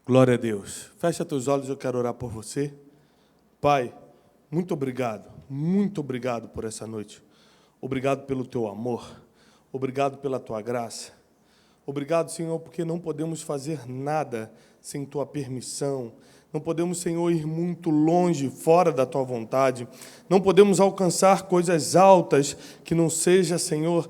Glória a Deus. Fecha teus olhos, eu quero orar por você. Pai, muito obrigado por essa noite. Obrigado pelo teu amor. Obrigado pela tua graça. Obrigado, Senhor, porque não podemos fazer nada sem tua permissão. Não podemos, Senhor, ir muito longe, fora da tua vontade. Não podemos alcançar coisas altas que não seja, Senhor,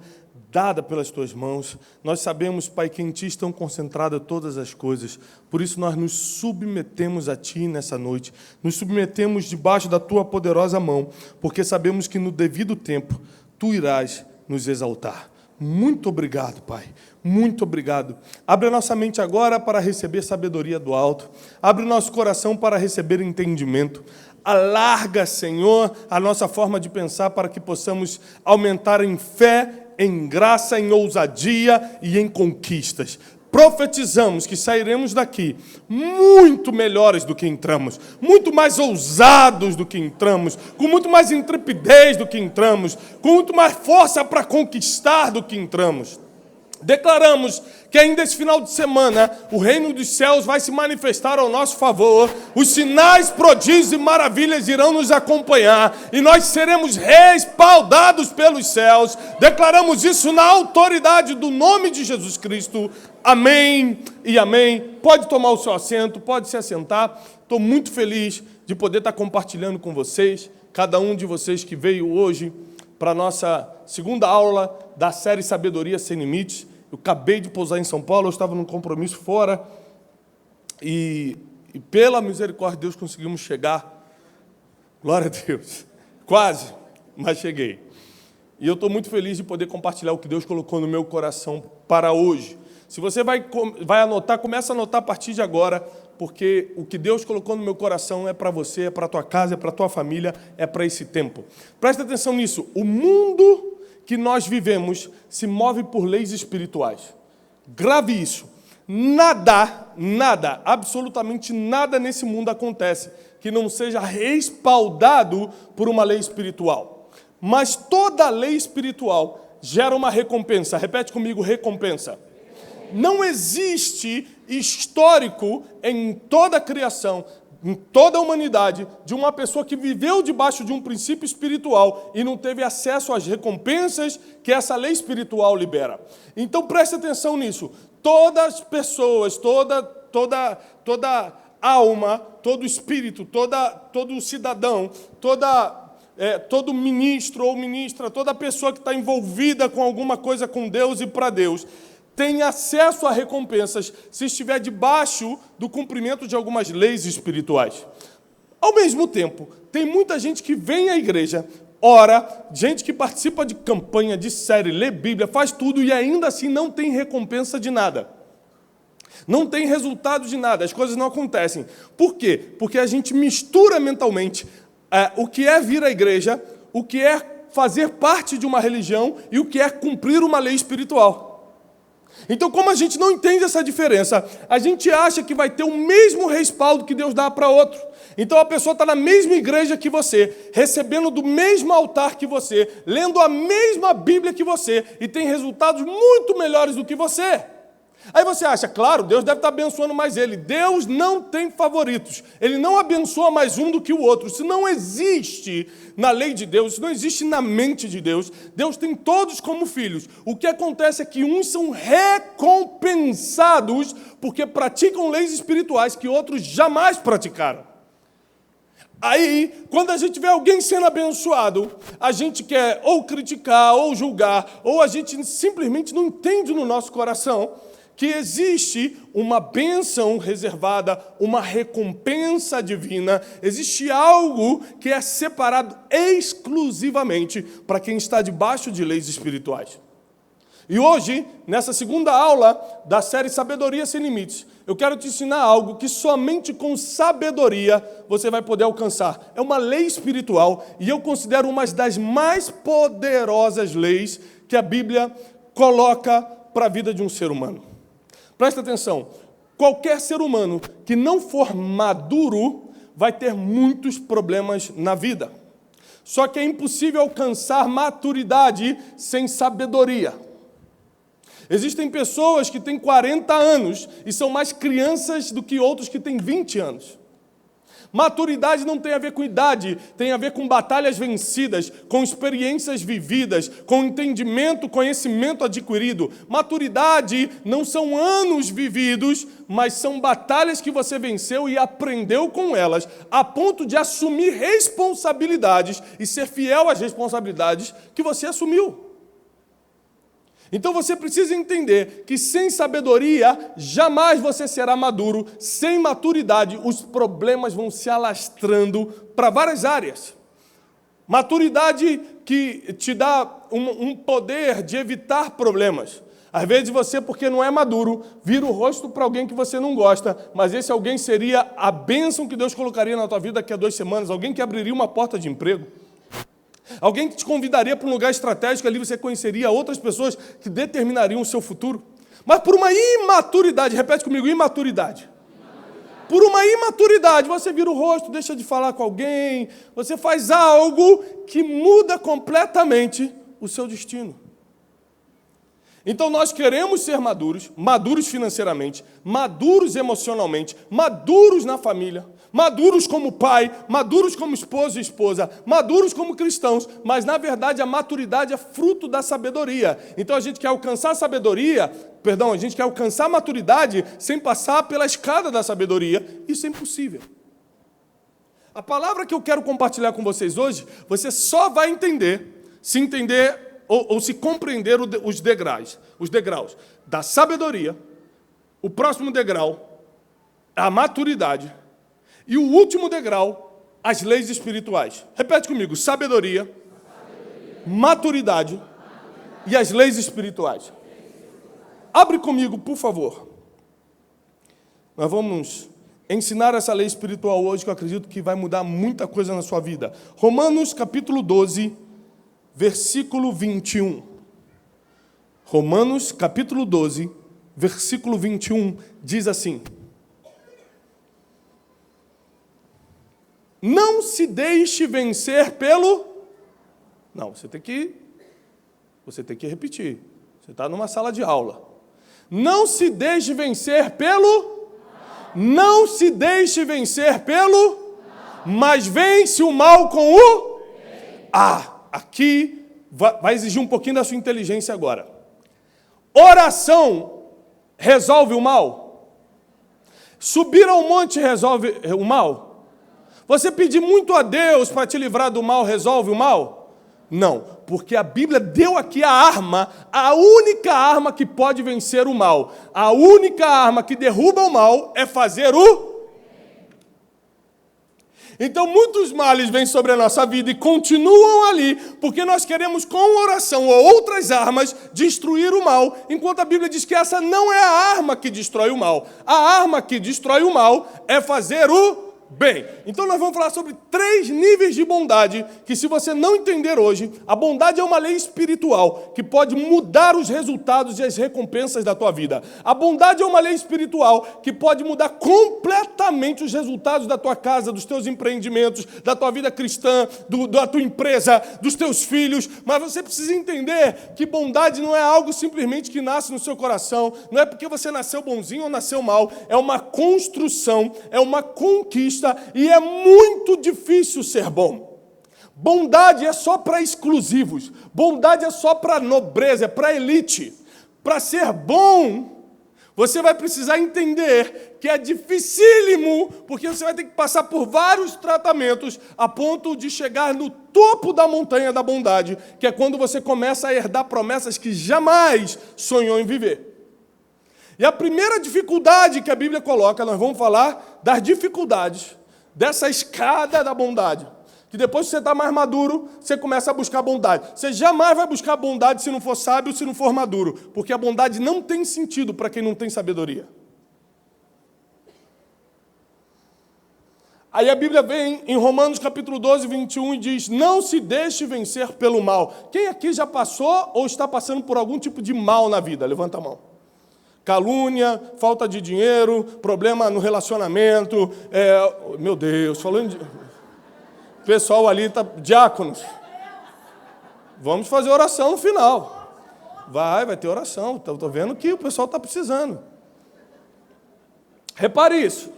dada pelas tuas mãos. Nós sabemos, Pai, que em ti estão concentradas todas as coisas. Por isso nós nos submetemos a ti nessa noite. Nos submetemos debaixo da tua poderosa mão, porque sabemos que no devido tempo tu irás nos exaltar. Muito obrigado, Pai. Muito obrigado. Abre a nossa mente agora para receber sabedoria do alto. Abre o nosso coração para receber entendimento. Alarga, Senhor, a nossa forma de pensar para que possamos aumentar em fé, em graça, em ousadia e em conquistas. Profetizamos que sairemos daqui muito melhores do que entramos, muito mais ousados do que entramos, com muito mais intrepidez do que entramos, com muito mais força para conquistar do que entramos. Declaramos que ainda esse final de semana o reino dos céus vai se manifestar ao nosso favor, os sinais, prodígios e maravilhas irão nos acompanhar e nós seremos respaldados pelos céus. Declaramos isso na autoridade do nome de Jesus Cristo. Amém e amém. Pode tomar o seu assento, pode se assentar. Estou muito feliz de poder estar compartilhando com vocês, cada um de vocês que veio hoje para a nossa segunda aula da série Sabedoria Sem Limites. Eu acabei de pousar em São Paulo, eu estava num compromisso fora e pela misericórdia de Deus conseguimos chegar. Glória a Deus. Quase, mas cheguei. E eu estou muito feliz de poder compartilhar o que Deus colocou no meu coração para hoje. Se você vai anotar, começa a anotar a partir de agora, porque o que Deus colocou no meu coração é para você, é para a tua casa, é para a tua família, é para esse tempo. Presta atenção nisso. O mundo que nós vivemos se move por leis espirituais. Grave isso. Nada, absolutamente nada nesse mundo acontece que não seja respaldado por uma lei espiritual. Mas toda lei espiritual gera uma recompensa. Repete comigo, recompensa. Não existe histórico em toda a criação, em toda a humanidade, de uma pessoa que viveu debaixo de um princípio espiritual e não teve acesso às recompensas que essa lei espiritual libera. Então preste atenção nisso. Todas as pessoas, toda alma, todo espírito, todo cidadão, todo ministro ou ministra, toda pessoa que está envolvida com alguma coisa com Deus e para Deus, tem acesso a recompensas se estiver debaixo do cumprimento de algumas leis espirituais. Ao mesmo tempo, tem muita gente que vem à igreja, ora, gente que participa de campanha, de série, lê Bíblia, faz tudo e ainda assim não tem recompensa de nada. Não tem resultado de nada, as coisas não acontecem. Por quê? Porque a gente mistura mentalmente o que é vir à igreja, o que é fazer parte de uma religião e o que é cumprir uma lei espiritual. Então, como a gente não entende essa diferença, a gente acha que vai ter o mesmo respaldo que Deus dá para outro. Então, a pessoa está na mesma igreja que você, recebendo do mesmo altar que você, lendo a mesma Bíblia que você, e tem resultados muito melhores do que você. Aí você acha, claro, Deus deve estar abençoando mais ele. Deus não tem favoritos. Ele não abençoa mais um do que o outro. Isso não existe na lei de Deus, isso não existe na mente de Deus. Deus tem todos como filhos. O que acontece é que uns são recompensados porque praticam leis espirituais que outros jamais praticaram. Aí, quando a gente vê alguém sendo abençoado, a gente quer ou criticar, ou julgar, ou a gente simplesmente não entende no nosso coração que existe uma bênção reservada, uma recompensa divina, existe algo que é separado exclusivamente para quem está debaixo de leis espirituais. E hoje, nessa segunda aula da série Sabedoria Sem Limites, eu quero te ensinar algo que somente com sabedoria você vai poder alcançar. É uma lei espiritual e eu considero uma das mais poderosas leis que a Bíblia coloca para a vida de um ser humano. Presta atenção, qualquer ser humano que não for maduro vai ter muitos problemas na vida. Só que é impossível alcançar maturidade sem sabedoria. Existem pessoas que têm 40 anos e são mais crianças do que outros que têm 20 anos. Maturidade não tem a ver com idade, tem a ver com batalhas vencidas, com experiências vividas, com entendimento, conhecimento adquirido. Maturidade não são anos vividos, mas são batalhas que você venceu e aprendeu com elas, a ponto de assumir responsabilidades e ser fiel às responsabilidades que você assumiu. Então você precisa entender que sem sabedoria, jamais você será maduro. Sem maturidade, os problemas vão se alastrando para várias áreas. Maturidade que te dá um poder de evitar problemas. Às vezes você, porque não é maduro, vira o rosto para alguém que você não gosta, mas esse alguém seria a bênção que Deus colocaria na tua vida daqui a 2 semanas, alguém que abriria uma porta de emprego. Alguém que te convidaria para um lugar estratégico, ali você conheceria outras pessoas que determinariam o seu futuro. Mas por uma imaturidade, repete comigo, imaturidade. Por uma imaturidade, você vira o rosto, deixa de falar com alguém, você faz algo que muda completamente o seu destino. Então nós queremos ser maduros, maduros financeiramente, maduros emocionalmente, maduros na família, maduros como pai, maduros como esposo e esposa, maduros como cristãos, mas na verdade a maturidade é fruto da sabedoria. Então a gente quer alcançar a sabedoria, a gente quer alcançar a maturidade sem passar pela escada da sabedoria. Isso é impossível. A palavra que eu quero compartilhar com vocês hoje, você só vai entender, se entender ou se compreender os degraus da sabedoria, o próximo degrau, a maturidade, e o último degrau, as leis espirituais. Repete comigo, sabedoria, maturidade e as leis espirituais. Abre comigo, por favor. Nós vamos ensinar essa lei espiritual hoje, que eu acredito que vai mudar muita coisa na sua vida. Romanos capítulo 12, versículo 21. Romanos, capítulo 12, versículo 21, diz assim: não se deixe vencer pelo... Não, você tem que repetir. Você está numa sala de aula. Não se deixe vencer pelo... Não se deixe vencer pelo... Mas vence o mal com o... Aqui vai exigir um pouquinho da sua inteligência agora. Oração resolve o mal? Subir ao monte resolve o mal? Você pedir muito a Deus para te livrar do mal resolve o mal? Não, porque a Bíblia deu aqui a arma, a única arma que pode vencer o mal. A única arma que derruba o mal é fazer o... Então, muitos males vêm sobre a nossa vida e continuam ali, porque nós queremos, com oração ou outras armas, destruir o mal, enquanto a Bíblia diz que essa não é a arma que destrói o mal. A arma que destrói o mal é fazer o bem. Então, nós vamos falar sobre 3 níveis de bondade, que se você não entender hoje, a bondade é uma lei espiritual, que pode mudar os resultados e as recompensas da tua vida. A bondade é uma lei espiritual, que pode mudar completamente os resultados da tua casa, dos teus empreendimentos, da tua vida cristã, da tua empresa, dos teus filhos. Mas você precisa entender que bondade não é algo simplesmente que nasce no seu coração, não é porque você nasceu bonzinho ou nasceu mal, é uma construção, é uma conquista, e é muito difícil ser bom. Bondade é só para exclusivos. Bondade é só para nobreza, é para elite. Para ser bom, você vai precisar entender que é dificílimo, porque você vai ter que passar por vários tratamentos a ponto de chegar no topo da montanha da bondade, que é quando você começa a herdar promessas que jamais sonhou em viver. E a primeira dificuldade que a Bíblia coloca, nós vamos falar das dificuldades dessa escada da bondade. Que depois que você está mais maduro, você começa a buscar bondade. Você jamais vai buscar bondade se não for sábio, se não for maduro. Porque a bondade não tem sentido para quem não tem sabedoria. Aí a Bíblia vem em Romanos capítulo 12, 21 e diz: não se deixe vencer pelo mal. Quem aqui já passou ou está passando por algum tipo de mal na vida? Levanta a mão. Calúnia, falta de dinheiro, problema no relacionamento. Meu Deus, falando de... O pessoal ali está... Diáconos, vamos fazer oração no final. Vai ter oração. Estou vendo que o pessoal está precisando. Repare isso.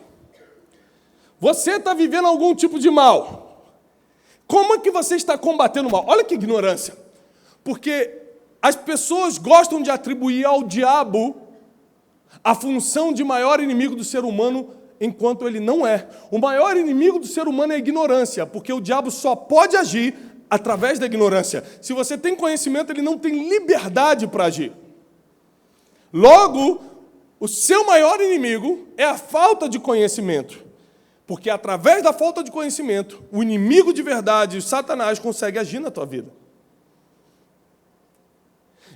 Você está vivendo algum tipo de mal. Como é que você está combatendo o mal? Olha que ignorância. Porque as pessoas gostam de atribuir ao diabo a função de maior inimigo do ser humano, enquanto ele não é. O maior inimigo do ser humano é a ignorância, porque o diabo só pode agir através da ignorância. Se você tem conhecimento, ele não tem liberdade para agir. Logo, o seu maior inimigo é a falta de conhecimento. Porque através da falta de conhecimento, o inimigo de verdade, o Satanás, consegue agir na tua vida.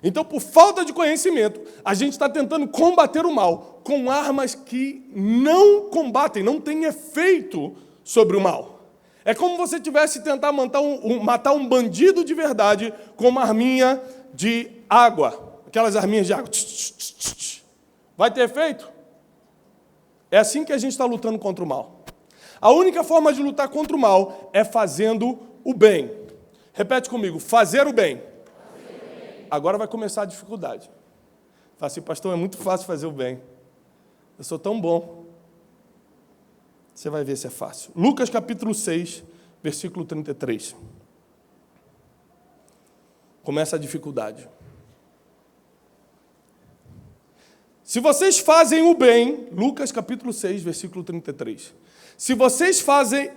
Então, por falta de conhecimento, a gente está tentando combater o mal com armas que não combatem, não têm efeito sobre o mal. É como você tivesse tentar matar um bandido de verdade com uma arminha de água. Aquelas arminhas de água. Vai ter efeito? É assim que a gente está lutando contra o mal. A única forma de lutar contra o mal é fazendo o bem. Repete comigo, fazer o bem. Agora vai começar a dificuldade. Fala assim, pastor, é muito fácil fazer o bem. Eu sou tão bom. Você vai ver se é fácil. Lucas capítulo 6, versículo 33. Começa a dificuldade. Se vocês fazem o bem, Lucas capítulo 6, versículo 33. Se vocês fazem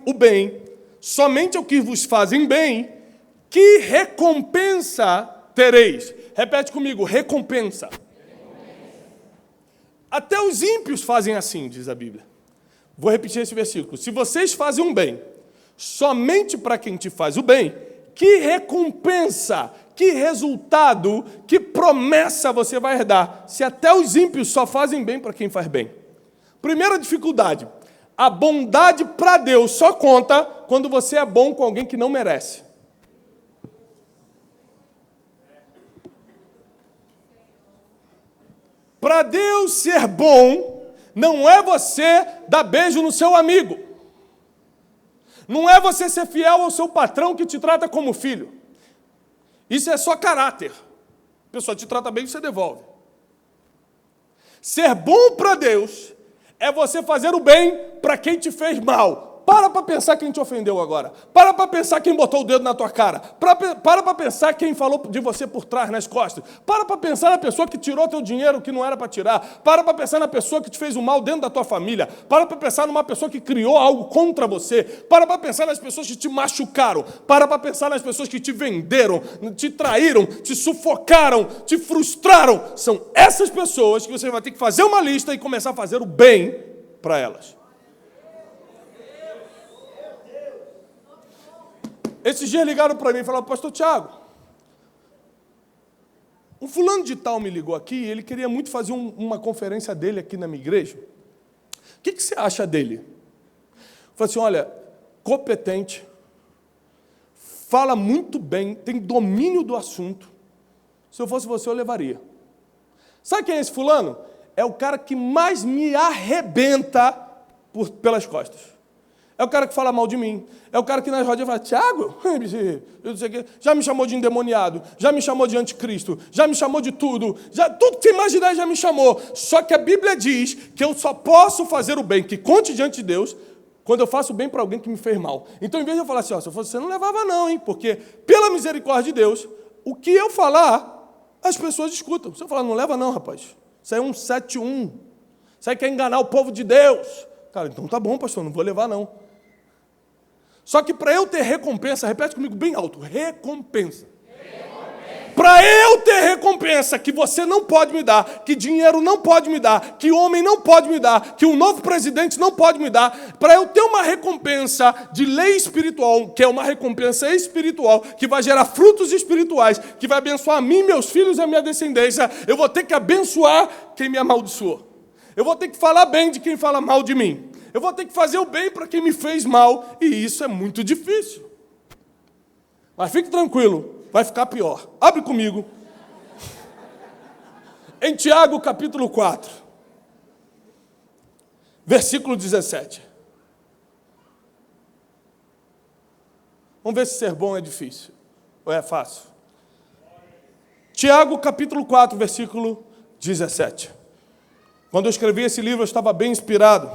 o bem, somente ao que vos fazem bem, que recompensa tereis? Repete comigo, recompensa. Até os ímpios fazem assim, diz a Bíblia. Vou repetir esse versículo. Se vocês fazem um bem, somente para quem te faz o bem, que recompensa, que resultado, que promessa você vai herdar, se até os ímpios só fazem bem para quem faz bem? Primeira dificuldade, a bondade para Deus só conta quando você é bom com alguém que não merece. Para Deus ser bom, não é você dar beijo no seu amigo. Não é você ser fiel ao seu patrão que te trata como filho. Isso é só caráter. A pessoa te trata bem, você devolve. Ser bom para Deus é você fazer o bem para quem te fez mal. Para pensar quem te ofendeu agora. Para pensar quem botou o dedo na tua cara. Para pensar quem falou de você por trás, nas costas. Para pensar na pessoa que tirou teu dinheiro que não era para tirar. Para pensar na pessoa que te fez o mal dentro da tua família. Para pensar numa pessoa que criou algo contra você. Para pensar nas pessoas que te machucaram. Para pensar nas pessoas que te venderam, te traíram, te sufocaram, te frustraram. São essas pessoas que você vai ter que fazer uma lista e começar a fazer o bem para elas. Esses dias ligaram para mim e falaram, pastor Tiago, um fulano de tal me ligou aqui e ele queria muito fazer uma conferência dele aqui na minha igreja. O que você acha dele? Eu falei assim, olha, competente, fala muito bem, tem domínio do assunto. Se eu fosse você, eu levaria. Sabe quem é esse fulano? É o cara que mais me arrebenta pelas costas. É o cara que fala mal de mim. É o cara que nas rodinhas fala, Tiago, já me chamou de endemoniado, já me chamou de anticristo, já me chamou de tudo, tudo que você imaginar já me chamou. Só que a Bíblia diz que eu só posso fazer o bem, que conte diante de Deus, quando eu faço o bem para alguém que me fez mal. Então, em vez de eu falar assim, se eu fosse você, não levava não, hein? Porque, pela misericórdia de Deus, o que eu falar, as pessoas escutam. Se eu falar, não leva não, rapaz. Isso aí é um 7-1. Isso aí quer enganar o povo de Deus. Cara, então tá bom, pastor, não vou levar não. Só que para eu ter recompensa, repete comigo bem alto, recompensa. Para eu ter recompensa que você não pode me dar, que dinheiro não pode me dar, que homem não pode me dar, que um novo presidente não pode me dar, para eu ter uma recompensa de lei espiritual, que é uma recompensa espiritual, que vai gerar frutos espirituais, que vai abençoar a mim, meus filhos e a minha descendência, eu vou ter que abençoar quem me amaldiçoou. Eu vou ter que falar bem de quem fala mal de mim. Eu vou ter que fazer o bem para quem me fez mal, e isso é muito difícil. Mas fique tranquilo, vai ficar pior. Abre comigo. Em Tiago, capítulo 4, versículo 17. Vamos ver se ser bom é difícil, ou é fácil. Tiago, capítulo 4, versículo 17. Quando eu escrevi esse livro, eu estava bem inspirado.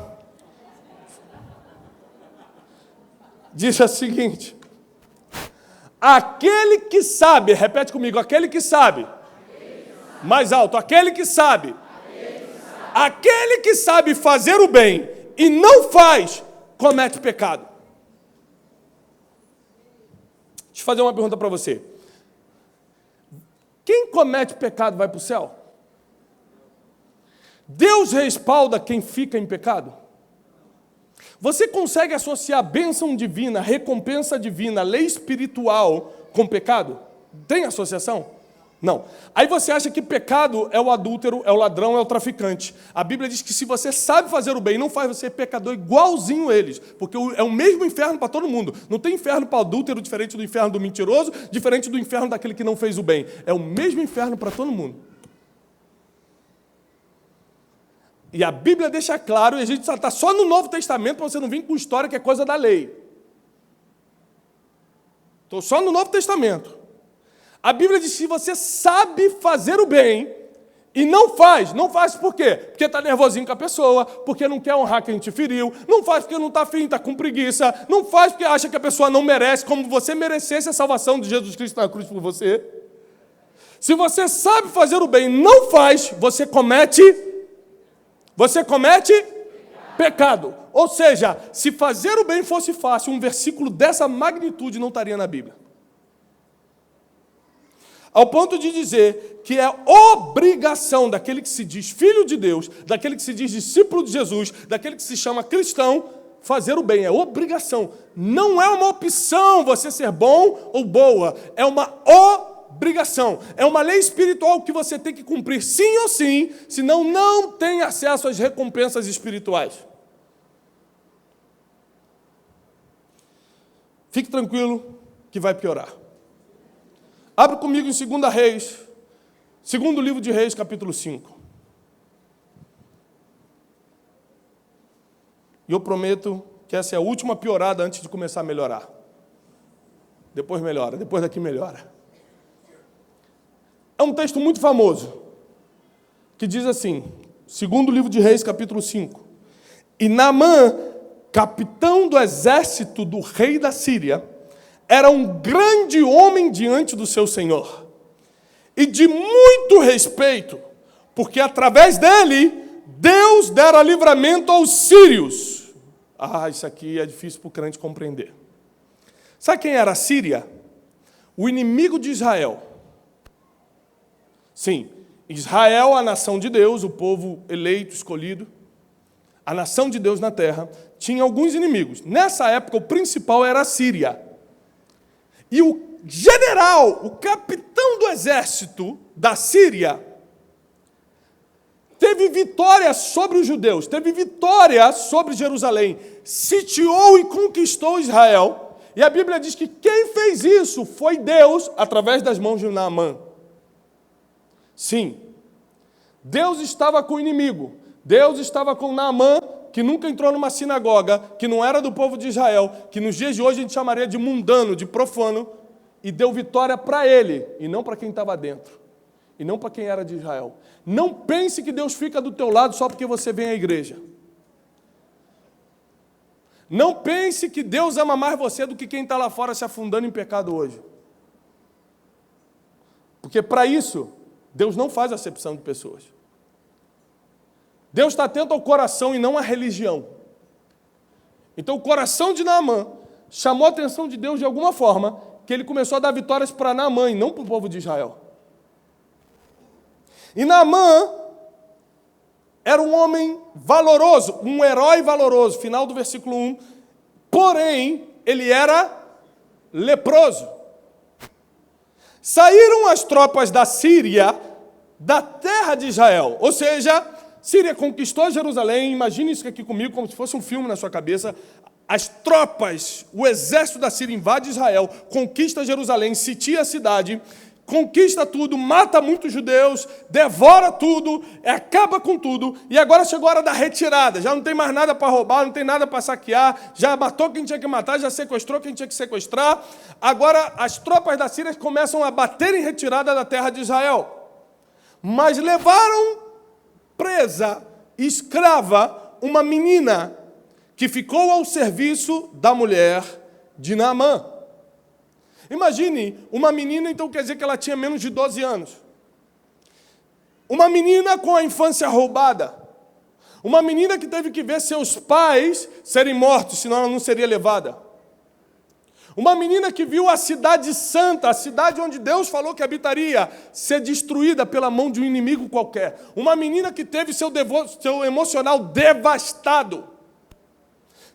Diz o seguinte: aquele que sabe, repete comigo, aquele que sabe. Mais alto, aquele que sabe. Aquele que sabe fazer o bem e não faz, comete pecado. Deixa eu fazer uma pergunta para você. Quem comete pecado vai para o céu? Deus respalda quem fica em pecado? Você consegue associar bênção divina, recompensa divina, lei espiritual com pecado? Tem associação? Não. Aí você acha que pecado é o adúltero, é o ladrão, é o traficante. A Bíblia diz que se você sabe fazer o bem e não faz, você é pecador igualzinho eles. Porque é o mesmo inferno para todo mundo. Não tem inferno para o adúltero diferente do inferno do mentiroso, diferente do inferno daquele que não fez o bem. É o mesmo inferno para todo mundo. E a Bíblia deixa claro, e a gente está só no Novo Testamento para você não vir com história que é coisa da lei. Estou só no Novo Testamento. A Bíblia diz que se você sabe fazer o bem e não faz por quê? Porque está nervosinho com a pessoa, porque não quer honrar quem te feriu, não faz porque não está afim, está com preguiça, não faz porque acha que a pessoa não merece, como você merecesse a salvação de Jesus Cristo na cruz por você. Se você sabe fazer o bem e não faz, você comete pecado. Ou seja, se fazer o bem fosse fácil, um versículo dessa magnitude não estaria na Bíblia. Ao ponto de dizer que é obrigação daquele que se diz filho de Deus, daquele que se diz discípulo de Jesus, daquele que se chama cristão, fazer o bem. É obrigação. Não é uma opção você ser bom ou boa. É uma obrigação. É uma lei espiritual que você tem que cumprir sim ou sim, senão não tem acesso às recompensas espirituais. Fique tranquilo que vai piorar. Abre comigo em 2 Reis, segundo livro de Reis, capítulo 5. E eu prometo que essa é a última piorada antes de começar a melhorar. Depois melhora, depois daqui melhora. É um texto muito famoso, que diz assim, segundo livro de Reis, capítulo 5. E Naamã, capitão do exército do rei da Síria, era um grande homem diante do seu senhor, e de muito respeito, porque através dele, Deus dera livramento aos sírios. Isso aqui é difícil para o crente compreender. Sabe quem era a Síria? O inimigo de Israel. Sim, Israel, a nação de Deus, o povo eleito, escolhido, a nação de Deus na terra, tinha alguns inimigos. Nessa época, o principal era a Síria. E o general, o capitão do exército da Síria, teve vitória sobre os judeus, teve vitória sobre Jerusalém, sitiou e conquistou Israel. E a Bíblia diz que quem fez isso foi Deus, através das mãos de Naamã. Sim, Deus estava com o inimigo, Deus estava com Naamã, que nunca entrou numa sinagoga, que não era do povo de Israel, que nos dias de hoje a gente chamaria de mundano, de profano, e deu vitória para ele, e não para quem estava dentro, e não para quem era de Israel. Não pense que Deus fica do teu lado só porque você vem à igreja. Não pense que Deus ama mais você do que quem está lá fora se afundando em pecado hoje. Porque para isso, Deus não faz acepção de pessoas. Deus está atento ao coração e não à religião. Então o coração de Naamã chamou a atenção de Deus de alguma forma, que ele começou a dar vitórias para Naamã e não para o povo de Israel. E Naamã era um homem valoroso, um herói valoroso, final do versículo 1, porém ele era leproso. Saíram as tropas da Síria da terra de Israel, ou seja, Síria conquistou Jerusalém, imagine isso aqui comigo como se fosse um filme na sua cabeça. As tropas, o exército da Síria invade Israel, conquista Jerusalém, sitia a cidade, conquista tudo, mata muitos judeus, devora tudo, acaba com tudo, e agora chegou a hora da retirada, já não tem mais nada para roubar, não tem nada para saquear, já matou quem tinha que matar, já sequestrou quem tinha que sequestrar, agora as tropas da Síria começam a bater em retirada da terra de Israel, mas levaram presa, escrava, uma menina que ficou ao serviço da mulher de Naamã. Imagine, uma menina, então quer dizer que ela tinha menos de 12 anos. Uma menina com a infância roubada. Uma menina que teve que ver seus pais serem mortos, senão ela não seria levada. Uma menina que viu a cidade santa, a cidade onde Deus falou que habitaria, ser destruída pela mão de um inimigo qualquer. Uma menina que teve seu emocional devastado.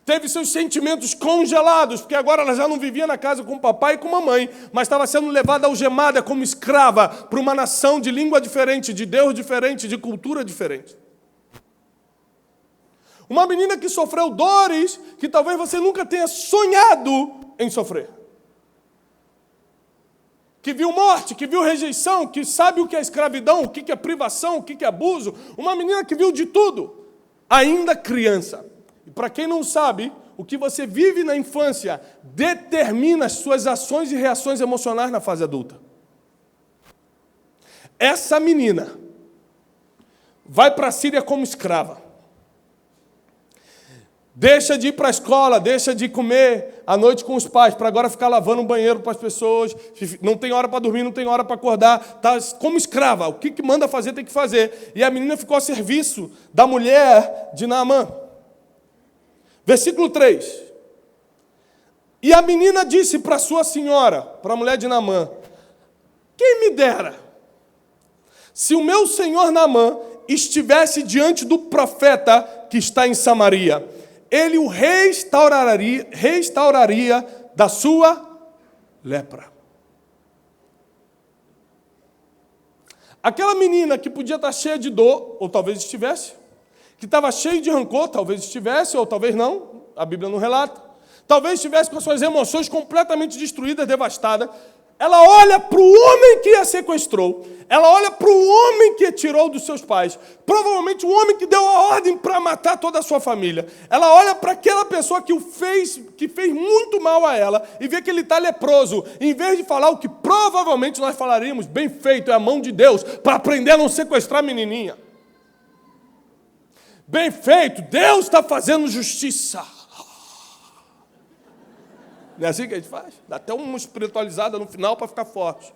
Teve seus sentimentos congelados, porque agora ela já não vivia na casa com o papai e com a mamãe, mas estava sendo levada algemada como escrava para uma nação de língua diferente, de Deus diferente, de cultura diferente. Uma menina que sofreu dores que talvez você nunca tenha sonhado em sofrer. Que viu morte, que viu rejeição, que sabe o que é escravidão, o que é privação, o que é abuso. Uma menina que viu de tudo, ainda criança. E para quem não sabe, o que você vive na infância determina as suas ações e reações emocionais na fase adulta. Essa menina vai para a Síria como escrava. Deixa de ir para a escola, deixa de comer à noite com os pais, para agora ficar lavando o banheiro para as pessoas, não tem hora para dormir, não tem hora para acordar, está como escrava, o que manda fazer tem que fazer. E a menina ficou a serviço da mulher de Naamã. Versículo 3. E a menina disse para sua senhora, para a mulher de Naamã, quem me dera, se o meu senhor Naamã estivesse diante do profeta que está em Samaria, ele o restauraria da sua lepra. Aquela menina que podia estar cheia de dor, ou talvez estivesse, que estava cheio de rancor, talvez estivesse, ou talvez não, a Bíblia não relata. Talvez estivesse com as suas emoções completamente destruídas, devastadas. Ela olha para o homem que a sequestrou, ela olha para o homem que a tirou dos seus pais, provavelmente o homem que deu a ordem para matar toda a sua família. Ela olha para aquela pessoa que fez muito mal a ela, e vê que ele está leproso. Em vez de falar o que provavelmente nós falaríamos, bem feito, é a mão de Deus, para aprender a não sequestrar a menininha. Bem feito, Deus está fazendo justiça. Não é assim que a gente faz? Dá até uma espiritualizada no final para ficar forte.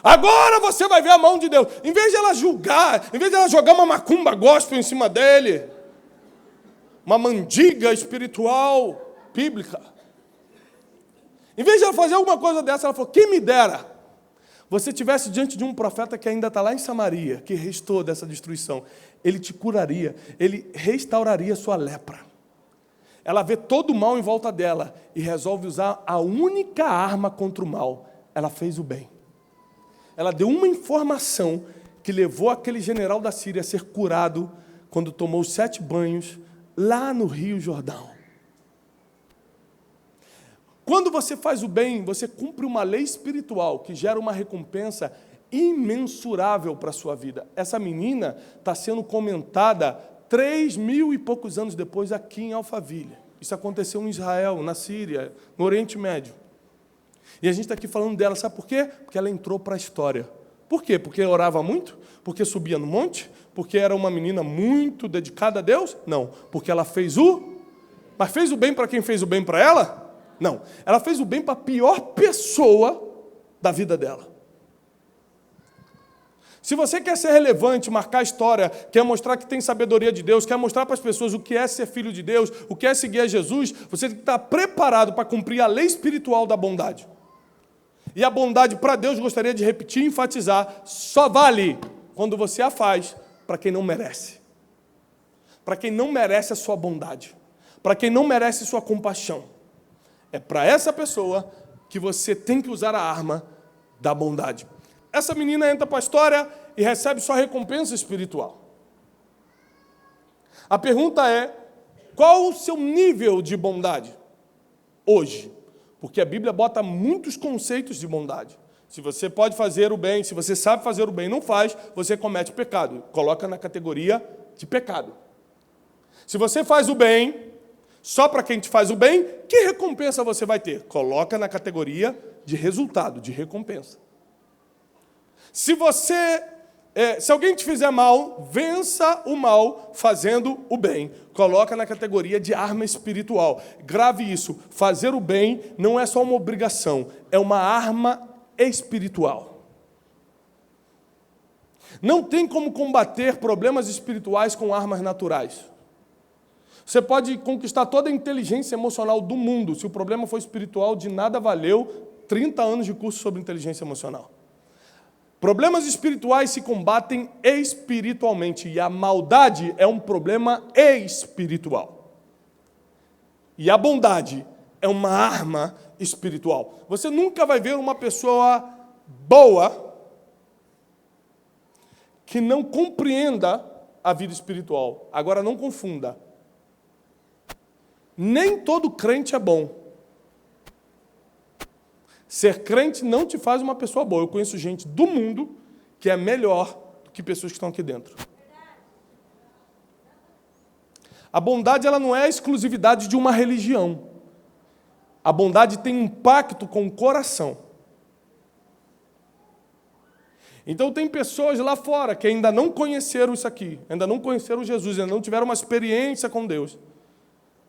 Agora você vai ver a mão de Deus. Em vez de ela julgar, em vez de ela jogar uma macumba gospel em cima dele, uma mandiga espiritual, bíblica, em vez de ela fazer alguma coisa dessa, ela falou, quem me dera você estivesse diante de um profeta que ainda está lá em Samaria, que restou dessa destruição, ele te curaria, ele restauraria a sua lepra. Ela vê todo o mal em volta dela e resolve usar a única arma contra o mal. Ela fez o bem. Ela deu uma informação que levou aquele general da Síria a ser curado quando tomou 7 banhos lá no Rio Jordão. Quando você faz o bem, você cumpre uma lei espiritual que gera uma recompensa imensurável para a sua vida. Essa menina está sendo comentada 3.000 e poucos anos depois aqui em Alphaville. Isso aconteceu em Israel, na Síria, no Oriente Médio. E a gente está aqui falando dela, sabe por quê? Porque ela entrou para a história. Por quê? Porque orava muito? Porque subia no monte? Porque era uma menina muito dedicada a Deus? Não. Porque ela fez Mas fez o bem para quem fez o bem para ela? Não. Ela fez o bem para a pior pessoa da vida dela. Se você quer ser relevante, marcar história, quer mostrar que tem sabedoria de Deus, quer mostrar para as pessoas o que é ser filho de Deus, o que é seguir a Jesus, você tem que estar preparado para cumprir a lei espiritual da bondade. E a bondade para Deus, gostaria de repetir e enfatizar, só vale quando você a faz para quem não merece. Para quem não merece a sua bondade. Para quem não merece sua compaixão. É para essa pessoa que você tem que usar a arma da bondade. Essa menina entra para a história e recebe sua recompensa espiritual. A pergunta é, qual o seu nível de bondade hoje? Porque a Bíblia bota muitos conceitos de bondade. Se você pode fazer o bem, se você sabe fazer o bem e não faz, você comete pecado. Coloca na categoria de pecado. Se você faz o bem, só para quem te faz o bem, que recompensa você vai ter? Coloca na categoria de resultado, de recompensa. Se alguém te fizer mal, vença o mal fazendo o bem. Coloca na categoria de arma espiritual. Grave isso. Fazer o bem não é só uma obrigação, é uma arma espiritual. Não tem como combater problemas espirituais com armas naturais. Você pode conquistar toda a inteligência emocional do mundo. Se o problema for espiritual, de nada valeu 30 anos de curso sobre inteligência emocional. Problemas espirituais se combatem espiritualmente, e a maldade é um problema espiritual. E a bondade é uma arma espiritual. Você nunca vai ver uma pessoa boa que não compreenda a vida espiritual. Agora, não confunda. Nem todo crente é bom. Ser crente não te faz uma pessoa boa. Eu conheço gente do mundo que é melhor do que pessoas que estão aqui dentro. A bondade ela não é a exclusividade de uma religião. A bondade tem impacto com o coração. Então tem pessoas lá fora que ainda não conheceram isso aqui, ainda não conheceram Jesus, ainda não tiveram uma experiência com Deus.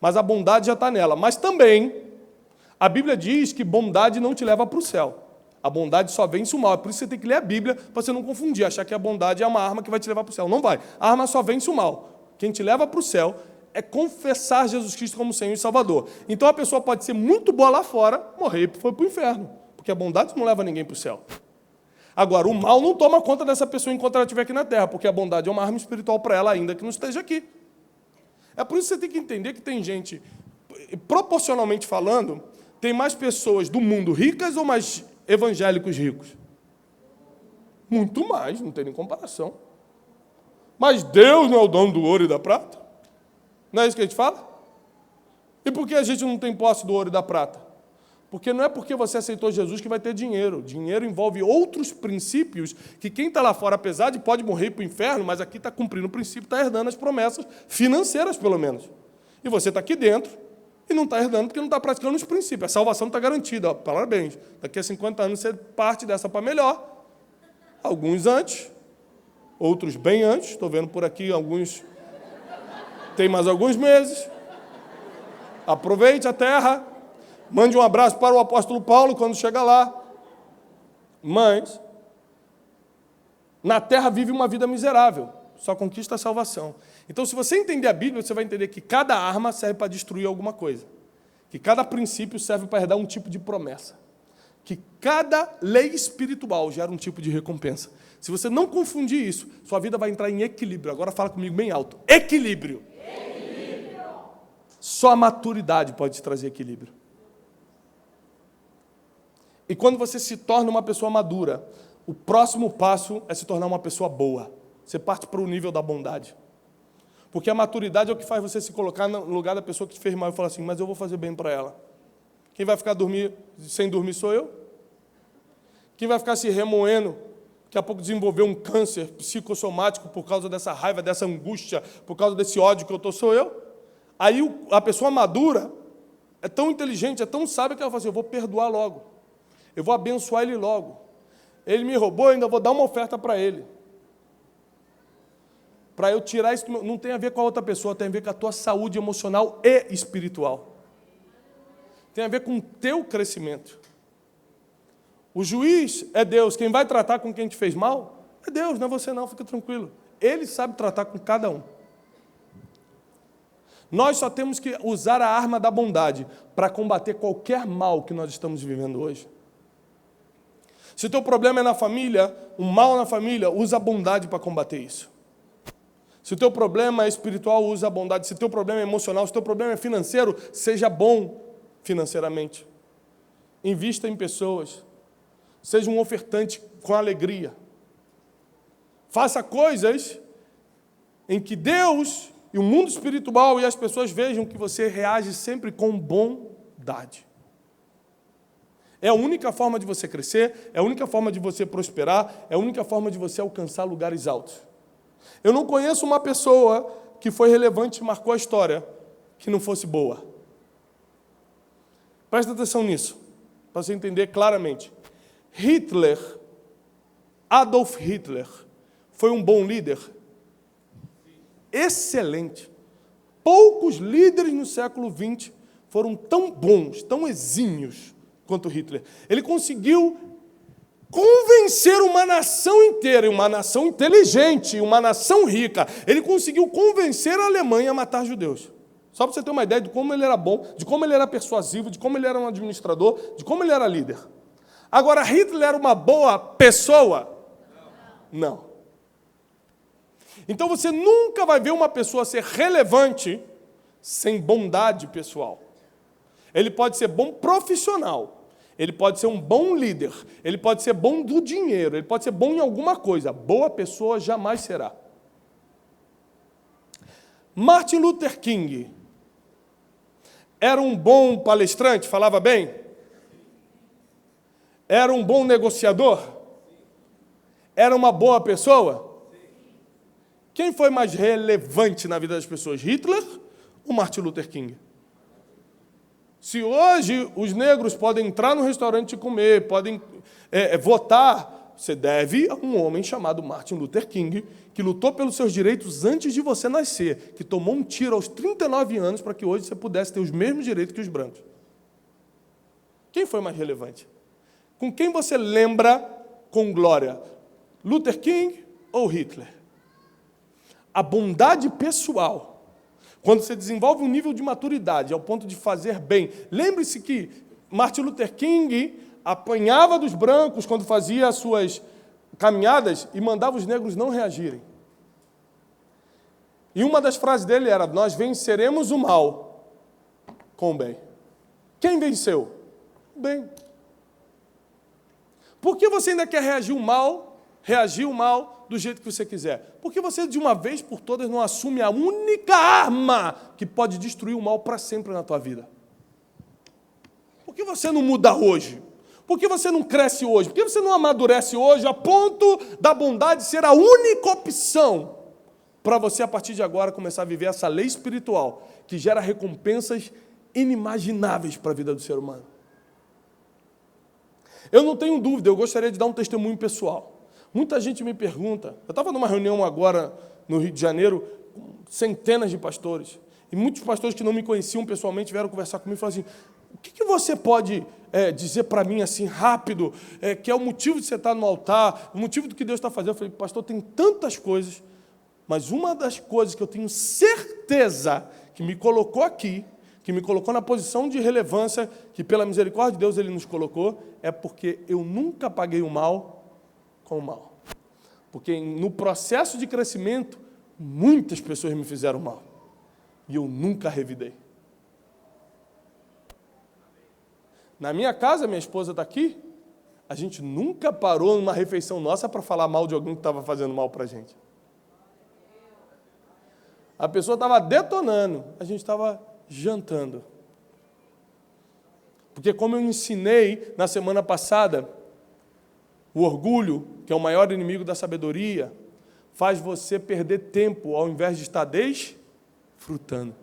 Mas a bondade já está nela. Mas também a Bíblia diz que bondade não te leva para o céu. A bondade só vence o mal. É por isso que você tem que ler a Bíblia, para você não confundir, achar que a bondade é uma arma que vai te levar para o céu. Não vai. A arma só vence o mal. Quem te leva para o céu é confessar Jesus Cristo como Senhor e Salvador. Então a pessoa pode ser muito boa lá fora, morrer e foi para o inferno. Porque a bondade não leva ninguém para o céu. Agora, o mal não toma conta dessa pessoa enquanto ela estiver aqui na terra, porque a bondade é uma arma espiritual para ela, ainda que não esteja aqui. É por isso que você tem que entender que tem gente, proporcionalmente falando, tem mais pessoas do mundo ricas ou mais evangélicos ricos? Muito mais, não tem nem comparação. Mas Deus não é o dono do ouro e da prata? Não é isso que a gente fala? E por que a gente não tem posse do ouro e da prata? Porque não é porque você aceitou Jesus que vai ter dinheiro. Dinheiro envolve outros princípios que quem está lá fora, apesar de pode morrer para o inferno, mas aqui está cumprindo o princípio, está herdando as promessas financeiras, pelo menos. E você está aqui dentro e não está herdando porque não está praticando os princípios. A salvação está garantida. Ó, parabéns. Daqui a 50 anos você parte dessa para melhor. Alguns antes, outros bem antes. Estou vendo por aqui alguns... Tem mais alguns meses. Aproveite a terra. Mande um abraço para o apóstolo Paulo quando chegar lá. Mas, na terra vive uma vida miserável. Só conquista a salvação. Então, se você entender a Bíblia, você vai entender que cada arma serve para destruir alguma coisa. Que cada princípio serve para herdar um tipo de promessa. Que cada lei espiritual gera um tipo de recompensa. Se você não confundir isso, sua vida vai entrar em equilíbrio. Agora fala comigo bem alto. Equilíbrio. Equilíbrio. Só a maturidade pode te trazer equilíbrio. E quando você se torna uma pessoa madura, o próximo passo é se tornar uma pessoa boa. Você parte para o nível da bondade. Porque a maturidade é o que faz você se colocar no lugar da pessoa que te fez mal e falar assim, mas eu vou fazer bem para ela. Quem vai ficar sem dormir sou eu. Quem vai ficar se remoendo, daqui a pouco desenvolver um câncer psicossomático por causa dessa raiva, dessa angústia, por causa desse ódio que eu estou, sou eu. Aí a pessoa madura é tão inteligente, é tão sábia que ela fala assim, eu vou perdoar logo. Eu vou abençoar ele logo. Ele me roubou, eu ainda vou dar uma oferta para ele. Para eu tirar isso, não tem a ver com a outra pessoa, tem a ver com a tua saúde emocional e espiritual. Tem a ver com o teu crescimento. O juiz é Deus, quem vai tratar com quem te fez mal é Deus, não é você não, fica tranquilo. Ele sabe tratar com cada um. Nós só temos que usar a arma da bondade para combater qualquer mal que nós estamos vivendo hoje. Se o teu problema é na família, um mal na família, usa a bondade para combater isso. Se o teu problema é espiritual, usa a bondade. Se o teu problema é emocional, se o teu problema é financeiro, seja bom financeiramente. Invista em pessoas. Seja um ofertante com alegria. Faça coisas em que Deus e o mundo espiritual e as pessoas vejam que você reage sempre com bondade. É a única forma de você crescer, é a única forma de você prosperar, é a única forma de você alcançar lugares altos. Eu não conheço uma pessoa que foi relevante e marcou a história que não fosse boa. Presta atenção nisso, para você entender claramente. Adolf Hitler, foi um bom líder? Excelente. Poucos líderes no século XX foram tão bons, tão exímios quanto Hitler. Ele conseguiu convencer uma nação inteira, e uma nação inteligente, uma nação rica. Ele conseguiu convencer a Alemanha a matar judeus. Só para você ter uma ideia de como ele era bom, de como ele era persuasivo, de como ele era um administrador, de como ele era líder. Agora, Hitler era uma boa pessoa? Não. Então você nunca vai ver uma pessoa ser relevante sem bondade pessoal. Ele pode ser bom profissional, ele pode ser um bom líder, ele pode ser bom do dinheiro, ele pode ser bom em alguma coisa. Boa pessoa jamais será. Martin Luther King era um bom palestrante, falava bem? Era um bom negociador? Era uma boa pessoa? Quem foi mais relevante na vida das pessoas, Hitler ou Martin Luther King? Se hoje os negros podem entrar no restaurante e comer, podem votar, você deve a um homem chamado Martin Luther King, que lutou pelos seus direitos antes de você nascer, que tomou um tiro aos 39 anos para que hoje você pudesse ter os mesmos direitos que os brancos. Quem foi mais relevante? Com quem você lembra com glória? Luther King ou Hitler? A bondade pessoal. Quando você desenvolve um nível de maturidade ao ponto de fazer bem. Lembre-se que Martin Luther King apanhava dos brancos quando fazia as suas caminhadas e mandava os negros não reagirem. E uma das frases dele era: nós venceremos o mal com o bem. Quem venceu? O bem. Por que você ainda quer reagir o mal do jeito que você quiser? Porque você, de uma vez por todas, não assume a única arma que pode destruir o mal para sempre na tua vida. Por que você não muda hoje? Por que você não cresce hoje? Por que você não amadurece hoje a ponto da bondade ser a única opção para você, a partir de agora, começar a viver essa lei espiritual que gera recompensas inimagináveis para a vida do ser humano? Eu não tenho dúvida, eu gostaria de dar um testemunho pessoal. Muita gente me pergunta, eu estava numa reunião agora no Rio de Janeiro, com centenas de pastores, e muitos pastores que não me conheciam pessoalmente vieram conversar comigo e falaram assim: o que você pode dizer para mim assim rápido, que é o motivo de você estar no altar, o motivo do que Deus está fazendo? Eu falei: pastor, tem tantas coisas, mas uma das coisas que eu tenho certeza que me colocou aqui, que me colocou na posição de relevância, que pela misericórdia de Deus Ele nos colocou, é porque eu nunca paguei o mal com o mal. Porque no processo de crescimento, muitas pessoas me fizeram mal. E eu nunca revidei. Na minha casa, minha esposa está aqui, a gente nunca parou numa refeição nossa para falar mal de alguém que estava fazendo mal para a gente. A pessoa estava detonando, a gente estava jantando. Porque como eu ensinei na semana passada, o orgulho, que é o maior inimigo da sabedoria, faz você perder tempo ao invés de estar desfrutando.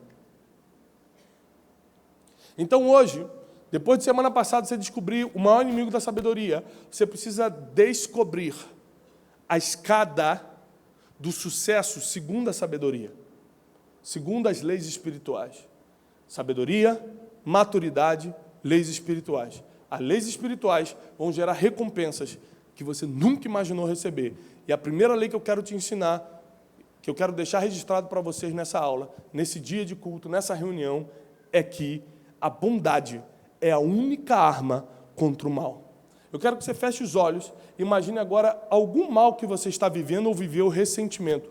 Então hoje, depois de semana passada você descobrir o maior inimigo da sabedoria, você precisa descobrir a escada do sucesso segundo a sabedoria, segundo as leis espirituais. Sabedoria, maturidade, leis espirituais. As leis espirituais vão gerar recompensas que você nunca imaginou receber. E a primeira lei que eu quero te ensinar, que eu quero deixar registrado para vocês nessa aula, nesse dia de culto, nessa reunião, é que a bondade é a única arma contra o mal. Eu quero que você feche os olhos, imagine agora algum mal que você está vivendo ou viveu recentemente,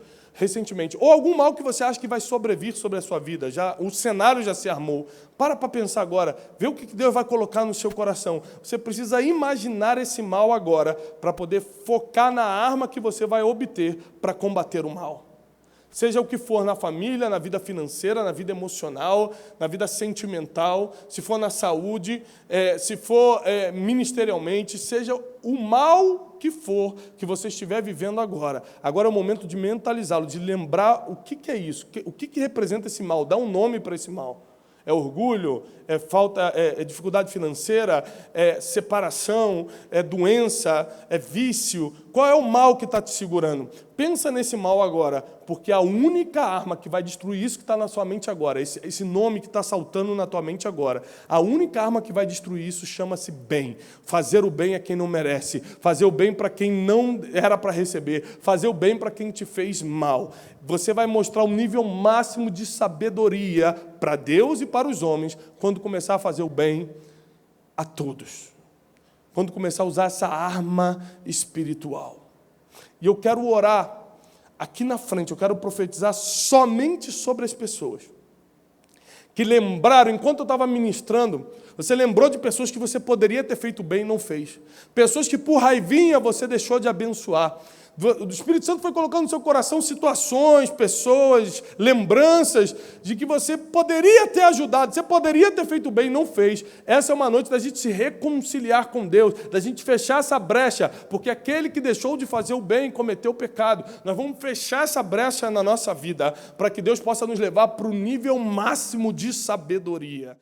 ou algum mal que você acha que vai sobrevir sobre a sua vida, o cenário já se armou. Para pensar agora, vê o que Deus vai colocar no seu coração. Você precisa imaginar esse mal agora, para poder focar na arma que você vai obter para combater o mal. Seja o que for na família, na vida financeira, na vida emocional, na vida sentimental, se for na saúde, se for ministerialmente, seja o mal que for que você estiver vivendo agora. Agora é o momento de mentalizá-lo, de lembrar o que é isso, o que representa esse mal, dá um nome para esse mal. É orgulho, é falta, é dificuldade financeira, é separação, é doença, é vício. Qual é o mal que está te segurando? Pensa nesse mal agora, porque a única arma que vai destruir isso que está na sua mente agora, esse nome que está saltando na tua mente agora, a única arma que vai destruir isso chama-se bem. Fazer o bem a quem não merece, fazer o bem para quem não era para receber, fazer o bem para quem te fez mal. Você vai mostrar um nível máximo de sabedoria para Deus e para os homens quando começar a fazer o bem a todos. Quando começar a usar essa arma espiritual. E eu quero orar aqui na frente, eu quero profetizar somente sobre as pessoas que lembraram, enquanto eu estava ministrando, você lembrou de pessoas que você poderia ter feito bem e não fez. Pessoas que por raivinha você deixou de abençoar. O Espírito Santo foi colocando no seu coração situações, pessoas, lembranças de que você poderia ter ajudado, você poderia ter feito bem e não fez. Essa é uma noite da gente se reconciliar com Deus, da gente fechar essa brecha, porque aquele que deixou de fazer o bem cometeu o pecado. Nós vamos fechar essa brecha na nossa vida, para que Deus possa nos levar para o nível máximo de sabedoria.